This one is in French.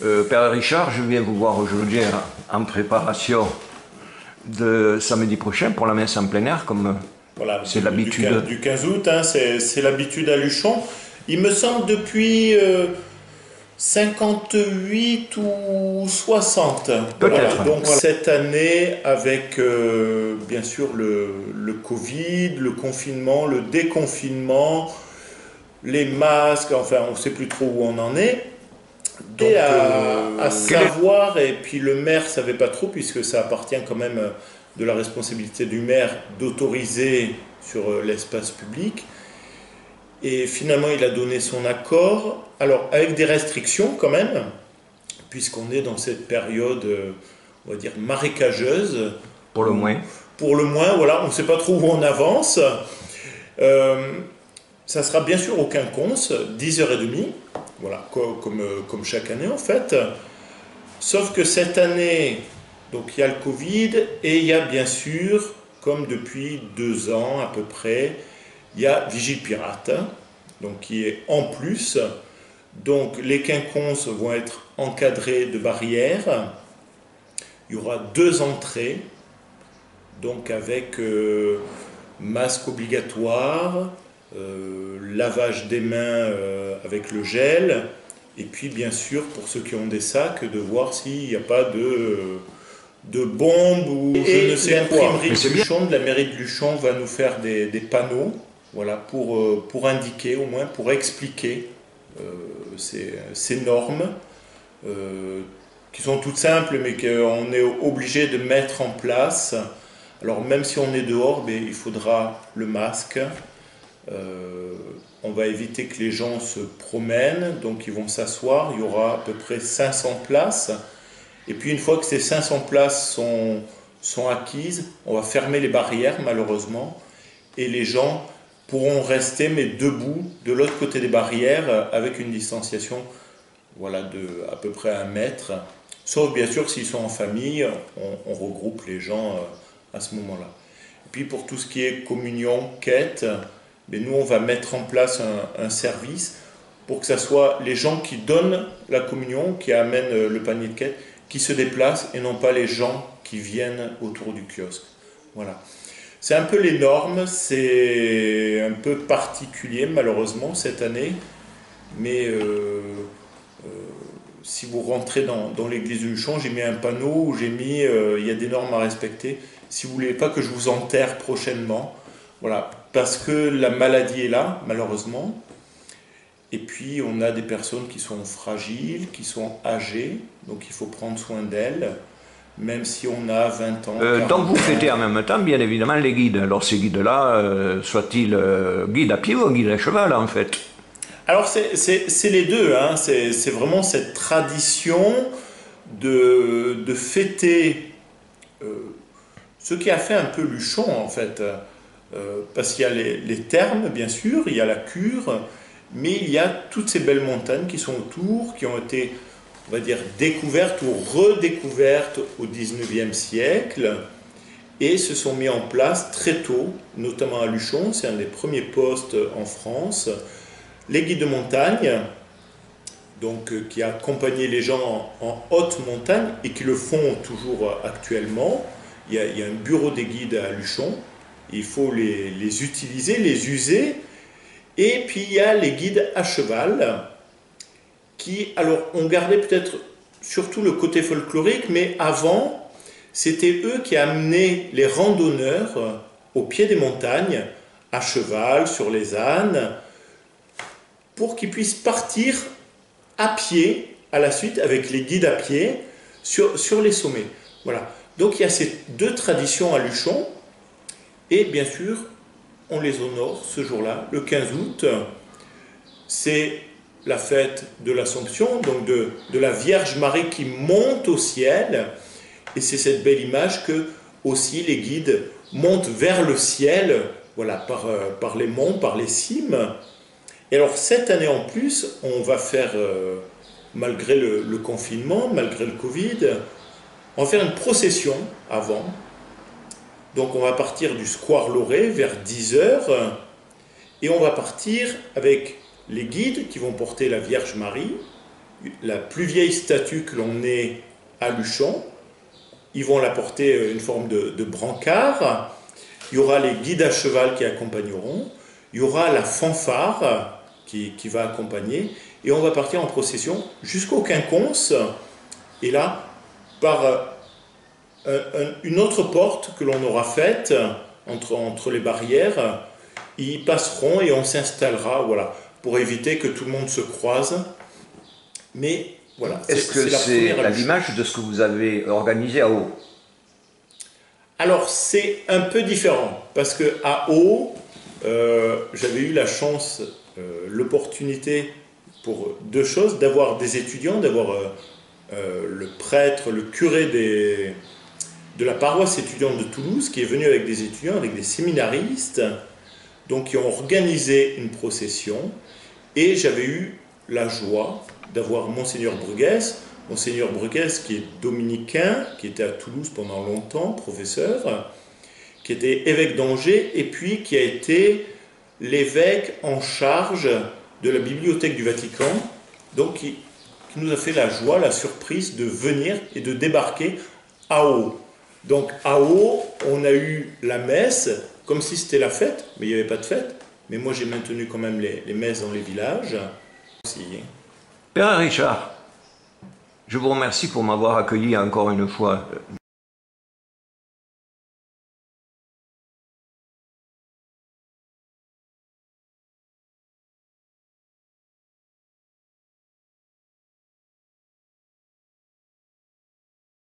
Père Richard, je viens vous voir aujourd'hui en préparation de samedi prochain pour la messe en plein air, comme Voilà, c'est l'habitude. du 15 août, hein, c'est l'habitude à Luchon. Il me semble depuis 58 ou 60. Voilà. Peut-être. Donc cette année, avec bien sûr le Covid, le confinement, le déconfinement, les masques, enfin on ne sait plus trop où on en est. Donc à savoir, et puis le maire ne savait pas trop, puisque ça appartient quand même de la responsabilité du maire d'autoriser sur l'espace public. Et finalement, il a donné son accord, alors avec des restrictions quand même, puisqu'on est dans cette période, on va dire, marécageuse. Pour le moins. Pour le moins, voilà, on ne sait pas trop où on avance. Ça sera bien sûr au quinconce, 10h30, voilà, comme chaque année en fait. Sauf que cette année, donc il y a le Covid et il y a bien sûr, comme depuis 2 ans à peu près, il y a Vigile Pirate, donc qui est en plus. Donc les quinconces vont être encadrés de barrières. Il y aura 2 entrées, donc avec masque obligatoire, lavage des mains avec le gel, et puis bien sûr pour ceux qui ont des sacs, de voir s'il n'y a pas de bombes ou je ne sais quoi. L'imprimerie de Luchon, de la mairie de Luchon, va nous faire des panneaux, voilà, pour indiquer, au moins pour expliquer ces normes qui sont toutes simples mais qu'on est obligé de mettre en place. Alors même si on est dehors, mais il faudra le masque. On va éviter que les gens se promènent, donc ils vont s'asseoir. Il y aura à peu près 500 places. Et puis une fois que ces 500 places sont acquises, on va fermer les barrières malheureusement. Et les gens pourront rester mais debout de l'autre côté des barrières avec une distanciation, voilà, de à peu près 1 mètre. Sauf bien sûr s'ils sont en famille, on regroupe les gens à ce moment-là. Et puis pour tout ce qui est communion, quête, mais nous on va mettre en place un service pour que ce soit les gens qui donnent la communion, qui amènent le panier de quête, qui se déplacent et non pas les gens qui viennent autour du kiosque. Voilà. C'est un peu les normes, c'est un peu particulier malheureusement cette année, mais si vous rentrez dans l'église de Luchon, j'ai mis un panneau où j'ai mis il y a des normes à respecter. Si vous ne voulez pas que je vous enterre prochainement, voilà, parce que la maladie est là, malheureusement. Et puis, on a des personnes qui sont fragiles, qui sont âgées, donc il faut prendre soin d'elles, même si on a 20 ans. Donc vous fêtez en même temps, bien évidemment, les guides. Alors ces guides-là, soient-ils guides à pied ou guides à cheval, en fait? Alors, c'est les deux, hein. C'est vraiment cette tradition de fêter ce qui a fait un peu Luchon, en fait. Parce qu'il y a les thermes, bien sûr, il y a la cure, mais il y a toutes ces belles montagnes qui sont autour, qui ont été, on va dire, découvertes ou redécouvertes au 19e siècle et se sont mis en place très tôt, notamment à Luchon, c'est un des premiers postes en France. Les guides de montagne, donc, qui accompagnaient les gens en haute montagne et qui le font toujours actuellement. Il y a un bureau des guides à Luchon. Il faut les utiliser, les user. Et puis il y a les guides à cheval qui, alors, ont gardé peut-être surtout le côté folklorique, mais avant, c'était eux qui amenaient les randonneurs au pied des montagnes, à cheval, sur les ânes, pour qu'ils puissent partir à pied, à la suite, avec les guides à pied, sur les sommets. Voilà. Donc il y a ces 2 traditions à Luchon. Et bien sûr, on les honore ce jour-là, le 15 août. C'est la fête de l'Assomption, donc de la Vierge Marie qui monte au ciel. Et c'est cette belle image que aussi les guides montent vers le ciel, voilà, par les monts, par les cimes. Et alors cette année en plus, on va faire, malgré le confinement, malgré le Covid, on va faire une procession avant. Donc on va partir du Square Loré vers 10h et on va partir avec les guides qui vont porter la Vierge Marie la plus vieille statue que l'on ait à Luchon. Ils vont la porter une forme de brancard. Il y aura les guides à cheval qui accompagneront. Il y aura la fanfare qui va accompagner. Et on va partir en procession jusqu'au quinconce. Et là, par une autre porte que l'on aura faite entre les barrières, ils passeront et on s'installera, voilà, pour éviter que tout le monde se croise. Mais voilà. Est-ce que c'est à l'image de ce que vous avez organisé à Haut? Alors c'est un peu différent, parce qu'à Haut, j'avais eu la chance, l'opportunité pour deux choses, d'avoir des étudiants, d'avoir le prêtre, le curé de la paroisse étudiante de Toulouse, qui est venu avec des étudiants, avec des séminaristes, donc qui ont organisé une procession, et j'avais eu la joie d'avoir Monseigneur Bruguès qui est dominicain, qui était à Toulouse pendant longtemps, professeur, qui était évêque d'Angers, et puis qui a été l'évêque en charge de la bibliothèque du Vatican, donc qui nous a fait la joie, la surprise de venir et de débarquer à Haut. Donc à Haut, on a eu la messe, comme si c'était la fête, mais il n'y avait pas de fête. Mais moi j'ai maintenu quand même les messes dans les villages. Père Richard, je vous remercie pour m'avoir accueilli encore une fois